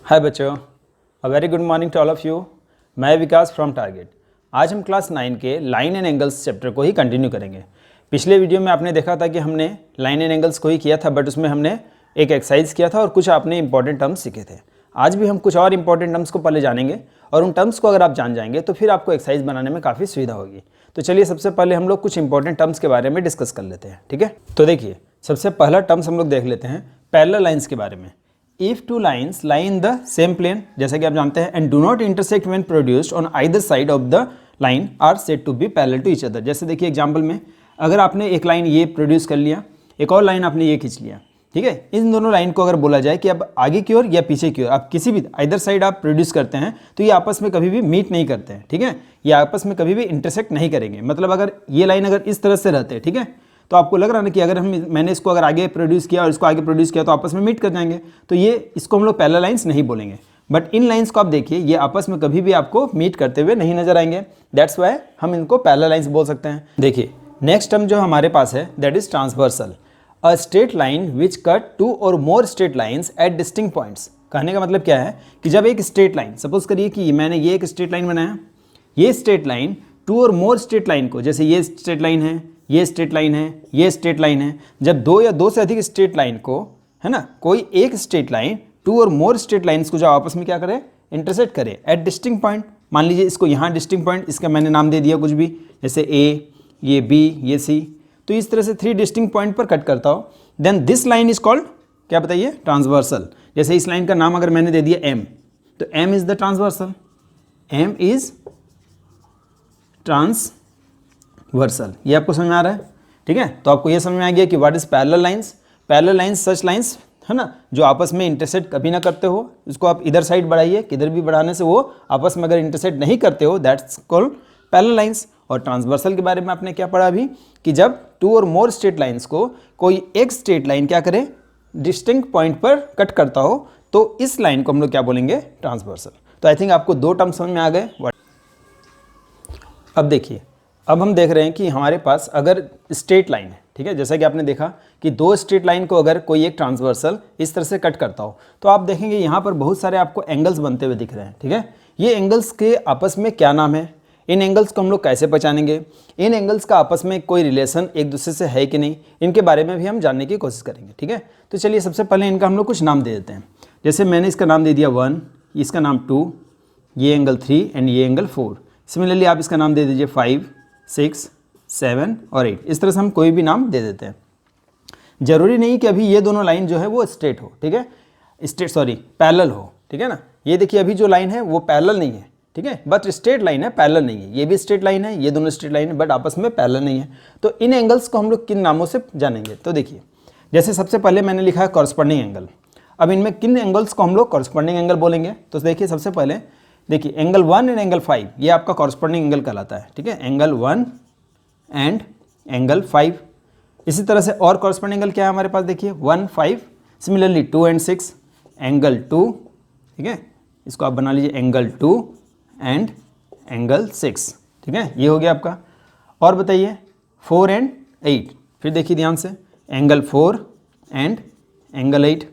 हाय बच्चों, a very good morning to all of you. मैं Vikas from target. आज हम क्लास 9 के लाइन एंड एंगल्स चैप्टर को ही कंटिन्यू करेंगे। पिछले वीडियो में आपने देखा था कि हमने लाइन एंड एंगल्स को ही किया था, बट उसमें हमने एक एक्सरसाइज किया था और कुछ आपने इंपॉर्टेंट टर्म्स सीखे थे। आज भी हम कुछ और इंपॉर्टेंट टर्म्स को पहले जानेंगे और उन टर्म्स को अगर आप जान जाएंगे तो फिर आपको एक्सरसाइज बनाने में काफ़ी सुविधा होगी। तो चलिए सबसे पहले हम लोग कुछ इंपॉर्टेंट टर्म्स के बारे में डिस्कस कर लेते हैं, ठीक है। तो देखिए सबसे पहला टर्म्स हम लोग देख लेते हैं पैरेलल लाइंस के बारे में। If two lines lie in the same plane, जैसा कि आप जानते हैं, and do not intersect when produced on either side of the line are said to be parallel to each other। जैसे देखिए एग्जाम्पल में अगर आपने एक लाइन ये प्रोड्यूस कर लिया, एक और लाइन आपने ये खींच लिया, ठीक है। इन दोनों लाइन को अगर बोला जाए कि अब आगे की ओर या पीछे की ओर आप किसी भी आइदर साइड आप प्रोड्यूस करते हैं तो ये आपस में कभी भी मीट नहीं करते हैं, ठीक है। ये आपस में कभी भी इंटरसेक्ट नहीं करेंगे। मतलब अगर ये लाइन अगर इस तरह से रहते हैं, ठीक है, तो आपको लग रहा है ना कि अगर मैंने इसको अगर आगे प्रोड्यूस किया और इसको आगे प्रोड्यूस किया तो आपस में मीट कर जाएंगे, तो ये इसको हम लोग पैरेलल लाइंस नहीं बोलेंगे। बट इन लाइंस को आप देखिए, ये आपस में कभी भी आपको मीट करते हुए नहीं नजर आएंगे। दैट्स वाई हम इनको पैरेलल लाइंस बोल सकते हैं। देखिए नेक्स्ट टर्म जो हमारे पास है that is transversal, a straight line which cut two or more straight lines at distinct points. कहने का मतलब क्या है कि जब एक स्ट्रेट लाइन, सपोज करिए कि मैंने ये एक स्ट्रेट लाइन बनाया, ये straight line to or more straight line को, जैसे ये स्ट्रेट लाइन है, ये स्ट्रेट लाइन है, ये स्ट्रेट लाइन है, जब दो या दो से अधिक स्ट्रेट लाइन को, है ना, कोई एक straight line to or more straight lines को जो आपस में क्या करे, इंटरसेक्ट करे एट डिस्टिंक्ट पॉइंट। मान लीजिए इसको यहाँ डिस्टिंक्ट पॉइंट, इसका मैंने नाम दे दिया कुछ भी, जैसे ए, ये बी, ये सी, तो इस तरह से 3 डिस्टिंक्ट पॉइंट पर कट करता हो, then this line is called क्या बताइए, ट्रांसवर्सल। जैसे इस लाइन का नाम अगर मैंने दे दिया एम, तो M is the transversal, M is transversal. ये आपको समझ में आ रहा है, ठीक है। तो आपको ये समझ में आ गया कि what is parallel lines. Parallel lines such lines, है ना, जो आपस में इंटरसेक्ट कभी ना करते हो। इसको आप इधर साइड बढ़ाइए, किधर भी बढ़ाने से वो आपस में अगर इंटरसेक्ट नहीं करते हो, दैट्स कॉल्ड पैरेलल लाइंस। और ट्रांसवर्सल के बारे में आपने क्या पढ़ा अभी कि जब to or more straight lines को कोई एक स्ट्रेट लाइन क्या करे, डिस्टिंक्ट पॉइंट पर कट करता हो, तो इस लाइन को हम लोग क्या बोलेंगे, ट्रांसवर्सल। तो आई थिंक आपको 2 टर्म समझ में आ गए। अब देखिए, अब हम देख रहे हैं कि हमारे पास अगर स्ट्रेट लाइन है, ठीक है, जैसा कि आपने देखा कि 2 स्ट्रेट लाइन को अगर कोई एक ट्रांसवर्सल इस तरह से कट करता हो, तो आप देखेंगे यहाँ पर बहुत सारे आपको एंगल्स बनते हुए दिख रहे हैं, ठीक है। ये एंगल्स के आपस में क्या नाम है, इन एंगल्स को हम लोग कैसे पहचानेंगे, इन एंगल्स का आपस में कोई रिलेशन एक दूसरे से है कि नहीं, इनके बारे में भी हम जानने की कोशिश करेंगे, ठीक है। तो चलिए सबसे पहले इनका हम लोग कुछ नाम दे देते हैं। जैसे मैंने इसका नाम दे दिया 1, इसका नाम 2, ये एंगल 3 एंड ये एंगल 4। सिमिलरली आप इसका नाम दे दीजिए 5, 6, 7 और 8। इस तरह से हम कोई भी नाम दे देते हैं। जरूरी नहीं कि अभी ये दोनों लाइन जो है वो स्ट्रेट हो, ठीक है, पैरेलल हो, ठीक है ना। ये देखिए अभी जो लाइन है वो पैरेलल नहीं है, ठीक है, बट स्ट्रेट लाइन है, पैरेलल नहीं है। ये भी स्ट्रेट लाइन है, ये दोनों स्ट्रेट लाइन है, बट आपस में पैरेलल नहीं है। तो इन एंगल्स को हम लोग किन नामों से जानेंगे, तो देखिए जैसे सबसे पहले मैंने लिखा है कॉरस्पॉन्डिंग एंगल। अब इनमें किन एंगल्स को हम लोग कॉरस्पॉन्डिंग एंगल बोलेंगे, तो देखिए सबसे पहले देखिए एंगल 1 एंड एंगल 5 ये आपका कॉरस्पॉन्डिंग एंगल कहलाता है, ठीक है, एंगल 1 एंड एंगल 5। इसी तरह से और कॉरस्पॉन्डिंग एंगल क्या है हमारे पास, देखिए 1, 5, सिमिलरली 2 एंड 6, एंगल 2, ठीक है, इसको आप बना लीजिए एंगल 2 एंड एंगल 6, ठीक है, ये हो गया आपका। और बताइए 4 एंड 8, फिर देखिए ध्यान से एंगल 4 एंड एंगल 8।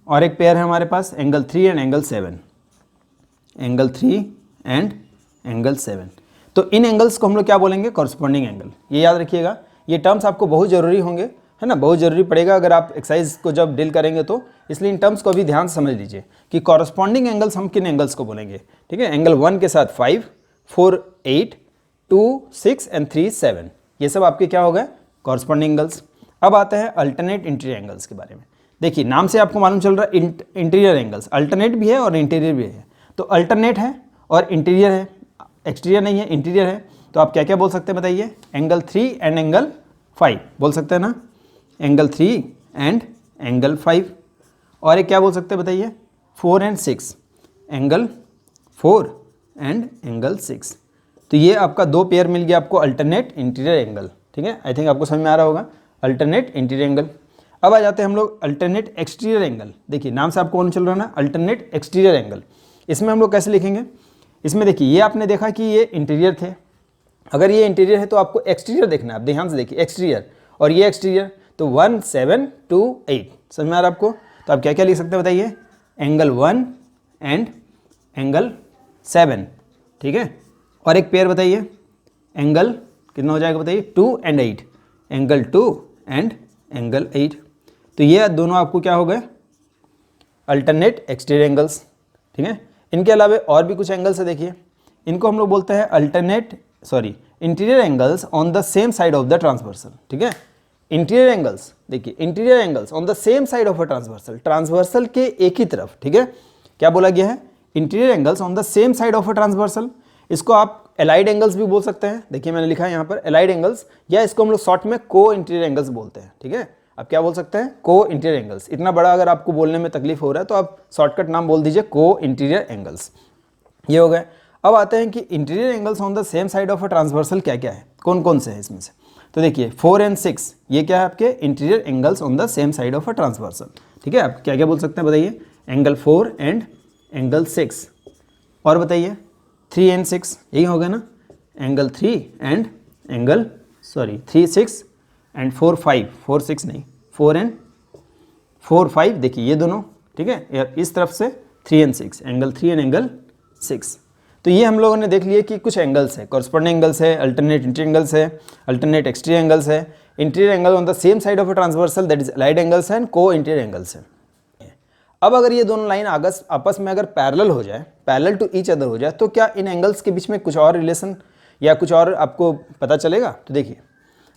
और एक पेयर है हमारे पास angle 3 and angle 7, angle 3 and angle 7। तो इन एंगल्स को हम लोग क्या बोलेंगे, कॉरस्पॉन्डिंग एंगल। ये याद रखिएगा, ये टर्म्स आपको बहुत ज़रूरी होंगे, है ना, बहुत ज़रूरी पड़ेगा अगर आप एक्सरसाइज को जब डील करेंगे तो। इसलिए इन टर्म्स को भी ध्यान से समझ लीजिए कि कॉरस्पॉन्डिंग एंगल्स हम किन एंगल्स को बोलेंगे, ठीक है। एंगल 1 के साथ 5, 4, 8, 2, 6 एंड 3, 7, ये सब आपके क्या हो गए, कॉरस्पॉन्डिंग एंगल्स। अब आते हैं अल्टरनेट इंटीरियर एंगल्स के बारे में। देखिए नाम से आपको मालूम चल रहा है इंटीरियर एंगल्स, अल्टरनेट भी है और इंटीरियर भी है। तो अल्टरनेट है और इंटीरियर है, एक्सटीरियर नहीं है, इंटीरियर है। तो आप क्या क्या बोल सकते हैं बताइए, एंगल 3 एंड एंगल 5 बोल सकते हैं ना, एंगल 3 एंड एंगल 5। और एक क्या बोल सकते हैं बताइए, 4 एंड 6, एंगल 4 एंड एंगल 6। तो ये आपका 2 पेयर मिल गया आपको अल्टरनेट इंटीरियर एंगल, ठीक है। आई थिंक आपको समझ में आ रहा होगा अल्टरनेट इंटीरियर एंगल। अब आ जाते हैं हम लोग अल्टरनेट एक्सटीरियर एंगल। देखिए नाम से आपको मालूम चल रहा है ना, अल्टरनेट एक्सटीरियर एंगल। इसमें हम लोग कैसे लिखेंगे, इसमें देखिए ये आपने देखा कि ये इंटीरियर थे, अगर ये इंटीरियर है तो आपको एक्सटीरियर देखना है। आप ध्यान से देखिए एक्सटीरियर और ये एक्सटीरियर, तो 1, 7, 2, 8 समझ में आ रहा है आपको। तो आप क्या क्या लिख सकते हैं बताइए, एंगल 1 एंड एंगल 7, ठीक है। और एक पेयर बताइए, एंगल कितना हो जाएगा बताइए, 2 एंड 8, एंगल 2 एंड एंगल 8। तो ये दोनों आपको क्या हो गए, अल्टरनेट एक्सटीरियर एंगल्स, ठीक है। इनके अलावा और भी कुछ एंगल्स है, देखिए इनको हम लोग बोलते हैं interior angles on the same side of the transversal, ठीक है। इंटीरियर एंगल्स, देखिए interior angles on the same side of a transversal, transversal के एक ही तरफ, ठीक है। क्या बोला गया है, interior angles on the same side of a transversal. इसको आप एलाइड एंगल्स भी बोल सकते हैं, देखिए मैंने लिखा है यहाँ पर एलाइड एंगल्स, या इसको हम लोग शॉर्ट में को इंटीरियर एंगल्स बोलते हैं, ठीक है। आप क्या बोल सकते हैं, को इंटीरियर एंगल्स। इतना बड़ा अगर आपको बोलने में तकलीफ हो रहा है तो आप शॉर्टकट नाम बोल दीजिए को इंटीरियर एंगल्स। ये हो गए। अब आते हैं कि interior angles on the same side of a transversal क्या क्या है, कौन कौन से हैं इसमें से। तो देखिए 4 एंड 6 ये क्या है आपके interior angles on the same side of a transversal, ठीक है। आप क्या क्या बोल सकते हैं बताइए, एंगल 4 एंड एंगल 6। और बताइए 3 एंड 6 यही हो गया ना, एंगल 3 एंड एंगल 3 6 एंड 4 5, 4 6 नहीं 4 एंड 4 5, देखिए ये दोनों, ठीक है। इस तरफ से 3 एंड 6, एंगल 3 एंड एंगल 6। तो ये हम लोगों ने देख लिया कि कुछ एंगल्स है, कॉरस्पॉन्डिंग एंगल्स है, अल्टरनेट इंटीरियर एंगल्स है, अल्टरनेट एक्सटीरियर एंगल्स है, interior angle on the same side of a transversal that is allied angles है, एंड को इंटीरियर एंगल्स है। अब अगर ये दोनों लाइन आपस में अगर पैरेलल हो जाए, पैरेलल टू ईच अदर हो जाए, तो क्या इन एंगल्स के बीच में कुछ और रिलेशन या कुछ और आपको पता चलेगा। तो देखिए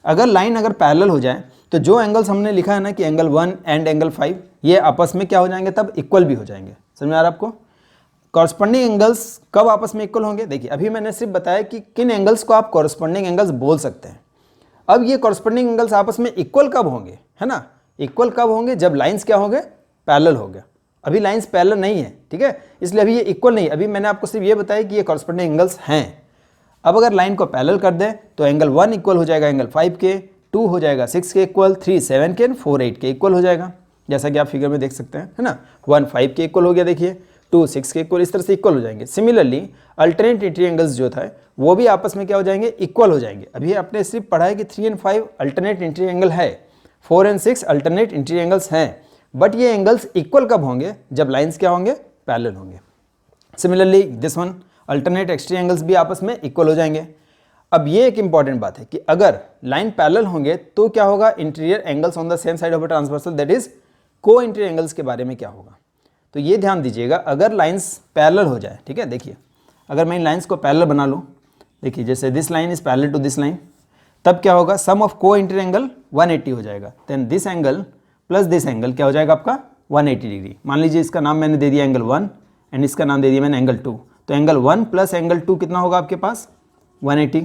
अगर लाइन अगर पैरेलल हो जाए तो जो एंगल्स हमने लिखा है ना कि एंगल 1 एंड एंगल 5, ये आपस में क्या हो जाएंगे, तब इक्वल भी हो जाएंगे। समझ में आ रहा है आपको। कॉरस्पॉन्डिंग एंगल्स कब आपस में इक्वल होंगे, देखिए अभी मैंने सिर्फ बताया कि किन एंगल्स को आप कॉरस्पॉन्डिंग एंगल्स बोल सकते हैं। अब ये कॉरस्पॉन्डिंग एंगल्स आपस में इक्वल कब होंगे, है ना, इक्वल कब होंगे, जब लाइंस क्या होंगे, पैरेलल हो गया। अभी लाइंस पैरेलल नहीं है, ठीक है, इसलिए अभी ये इक्वल नहीं। अभी मैंने आपको सिर्फ ये बताया कि ये कॉरस्पॉन्डिंग एंगल्स हैं। अब अगर लाइन को पैरेलल कर दें तो एंगल 1 इक्वल हो जाएगा एंगल 5 के, 2 हो जाएगा 6 के इक्वल, 3 7 के, 4 8 के इक्वल हो जाएगा, जैसा कि आप फिगर में देख सकते हैं, है ना। 1 5 के इक्वल हो गया, देखिए 2 6 के इक्वल, इस तरह से इक्वल हो जाएंगे। सिमिलरली अल्टरनेट इंटीरियर एंगल्स जो था वो भी आपस में क्या हो जाएंगे, इक्वल हो जाएंगे। अभी आपने सिर्फ पढ़ा है कि 3 एंड 5 अल्टरनेट इंटीरियर एंगल है, 4 एंड 6 अल्टरनेट इंटीरियर एंगल्स हैं, बट ये एंगल्स इक्वल कब होंगे, जब लाइंस क्या होंगे, पैरेलल होंगे। Similarly this one alternate exterior angles भी आपस में इक्वल हो जाएंगे। अब ये एक इंपॉर्टेंट बात है कि अगर लाइन पैरेलल होंगे तो क्या होगा, interior angles on the same side of a transversal that is को इंटीरियर एंगल्स के बारे में क्या होगा। तो ये ध्यान दीजिएगा, अगर लाइंस पैरेलल हो जाए, ठीक है, देखिए अगर मैं इन लाइंस को पैरेलल बना लूँ, देखिए जैसे this line is parallel to this line, तब क्या होगा, सम ऑफ को इंटीरियर एंगल 180 हो जाएगा, then this angle plus this angle क्या हो जाएगा आपका 180 डिग्री। मान लीजिए इसका नाम मैंने दे दिया एंगल 1 एंड इसका नाम दे दिया मैंने एंगल 2, तो एंगल 1 प्लस एंगल 2 कितना होगा आपके पास 180,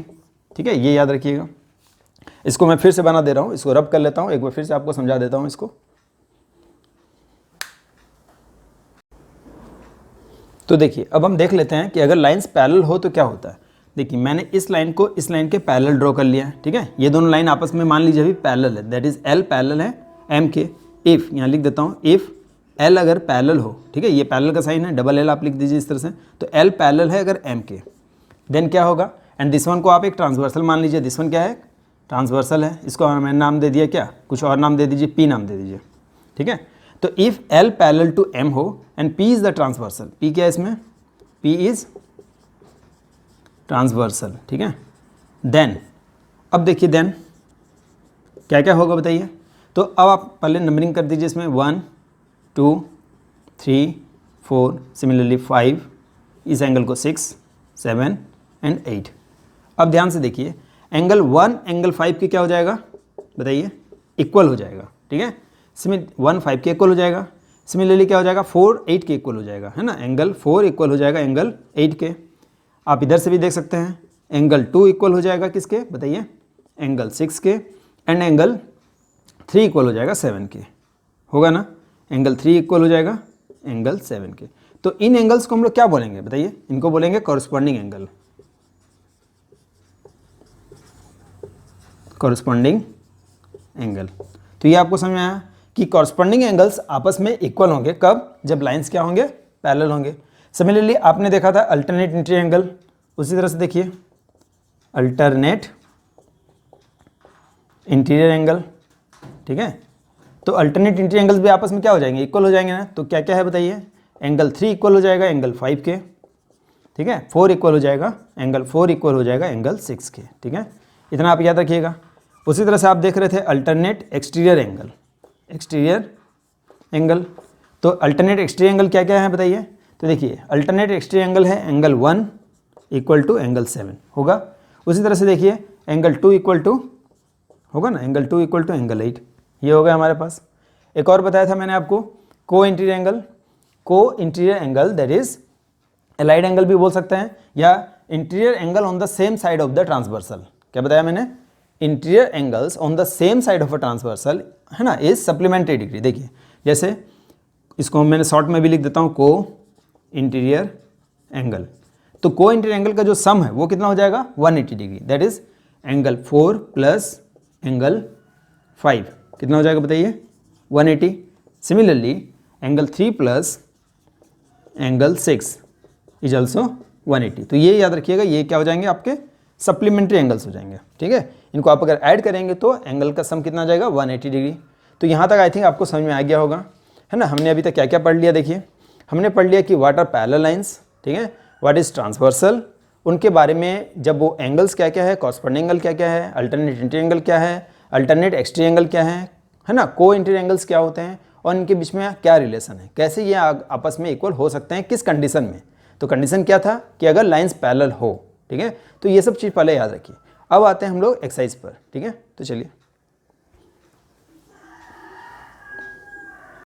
ठीक है, ये याद रखिएगा। इसको मैं फिर से बना दे रहा हूँ, इसको रब कर लेता हूँ, एक बार फिर से आपको समझा देता हूँ इसको। तो देखिए अब हम देख लेते हैं कि अगर लाइंस पैरेलल हो तो क्या होता है। देखिए मैंने इस लाइन को इस लाइन के पैरेलल ड्रॉ कर लिया है, ठीक है, ये दोनों लाइन आपस में मान लीजिए अभी पैरेलल है, दैट इज एल पैरेलल है एम के। इफ़ यहाँ लिख देता हूँ, इफ़ एल अगर पैरेलल हो, ठीक है, ये पैरेलल का साइन है, डबल एल आप लिख दीजिए इस तरह से, तो एल पैरेलल है अगर एम के, देन क्या होगा, एंड दिस वन को आप एक ट्रांसवर्सल मान लीजिए, दिस वन क्या है, ट्रांसवर्सल है, इसको मैंने नाम दे दिया क्या, कुछ और नाम दे दीजिए, पी नाम दे दीजिए, ठीक है। तो if L parallel to M हो and P is the transversal, P क्या है इसमें, पी इज़ ट्रांसवर्सल, ठीक है। देन अब देखिए देन क्या क्या होगा बताइए। तो अब आप पहले नंबरिंग कर दीजिए इसमें 1 2 3 4, सिमिलरली 5, इस एंगल को 6 7 एंड 8। अब ध्यान से देखिए एंगल 1 एंगल 5 के क्या हो जाएगा बताइए, इक्वल हो जाएगा, ठीक है, 1 5 के इक्वल हो जाएगा। सिमिलरली क्या हो जाएगा 4 8 के इक्वल हो जाएगा, है ना, एंगल 4 इक्वल हो जाएगा एंगल 8 के। आप इधर से भी देख सकते हैं एंगल 2 इक्वल हो जाएगा किसके बताइए, एंगल 6 के, एंड एंगल 3 इक्वल हो जाएगा 7 के, होगा ना, एंगल 3 इक्वल हो जाएगा एंगल 7 के। तो इन एंगल्स को हम लोग क्या बोलेंगे बताइए, इनको बोलेंगे कॉरस्पॉन्डिंग एंगल, कॉरस्पॉन्डिंग एंगल। तो ये आपको समझ में आया कि कॉरस्पॉन्डिंग एंगल्स आपस में इक्वल होंगे कब, जब लाइंस क्या होंगे, पैरेलल होंगे। सिमिलरली आपने देखा था अल्टरनेट इंटीरियर एंगल, उसी तरह से देखिए अल्टरनेट इंटीरियर एंगल, ठीक है। तो अल्टरनेट इंटीरियर एंगल्स भी आपस में क्या हो जाएंगे, इक्वल हो जाएंगे ना। तो क्या क्या है बताइए, एंगल 3 इक्वल हो जाएगा एंगल 5 के, ठीक है, 4 इक्वल हो जाएगा एंगल 4 इक्वल हो जाएगा एंगल 6 के, ठीक है, इतना आप याद रखिएगा। उसी तरह से आप देख रहे थे alternate exterior angle, exterior angle, तो अल्टरनेट एक्सटीरियर एंगल क्या क्या है बताइए। तो देखिए अल्टरनेट एक्सटीरियर एंगल है एंगल 1 इक्वल टू एंगल 7 होगा। उसी तरह से देखिए एंगल 2 इक्वल टू होगा ना, एंगल 2 इक्वल टू एंगल 8, ये हो गया हमारे पास। एक और बताया था मैंने आपको को इंटीरियर एंगल, को interior angle that is allied angle भी बोल सकते हैं, या interior angle on the same side of the transversal. क्या बताया मैंने, interior angles on the same side of a transversal, है ना, इज सप्लीमेंट्री डिग्री। देखिए जैसे इसको मैंने शॉर्ट में भी लिख देता हूँ को इंटीरियर एंगल, तो को इंटीरियर एंगल का जो सम है वो कितना हो जाएगा 180 degree, that is angle 4 plus angle 5 कितना हो जाएगा बताइए 180। Similarly angle 3 plus angle 6 is also 180। तो ये याद रखिएगा, ये क्या हो जाएंगे आपके सप्लीमेंट्री एंगल्स हो जाएंगे, ठीक है। इनको आप अगर ऐड करेंगे तो एंगल का सम कितना आ जाएगा 180 डिग्री। तो यहाँ तक आई थिंक आपको समझ में आ गया होगा, है ना। हमने अभी तक क्या क्या पढ़ लिया, देखिए हमने पढ़ लिया कि व्हाट आर पैरेलल लाइंस, ठीक है, व्हाट इज ट्रांसवर्सल, उनके बारे में जब वो एंगल्स क्या क्या है, कॉरस्पॉन्डिंग एंगल क्या क्या है, अल्टरनेट इंटीरियर एंगल क्या है, अल्टरनेट एक्सटीरियर एंगल क्या है ना, को इंटीरियर एंगल्स क्या होते हैं और इनके बीच में क्या रिलेशन है, कैसे ये आपस में इक्वल हो सकते हैं, किस कंडीशन में। तो कंडीशन क्या था कि अगर लाइंस पैरेलल हो, ठीक है। तो ये सब चीज़ पहले याद रखिए। अब आते हैं हम लोग एक्सरसाइज पर, ठीक है। तो चलिए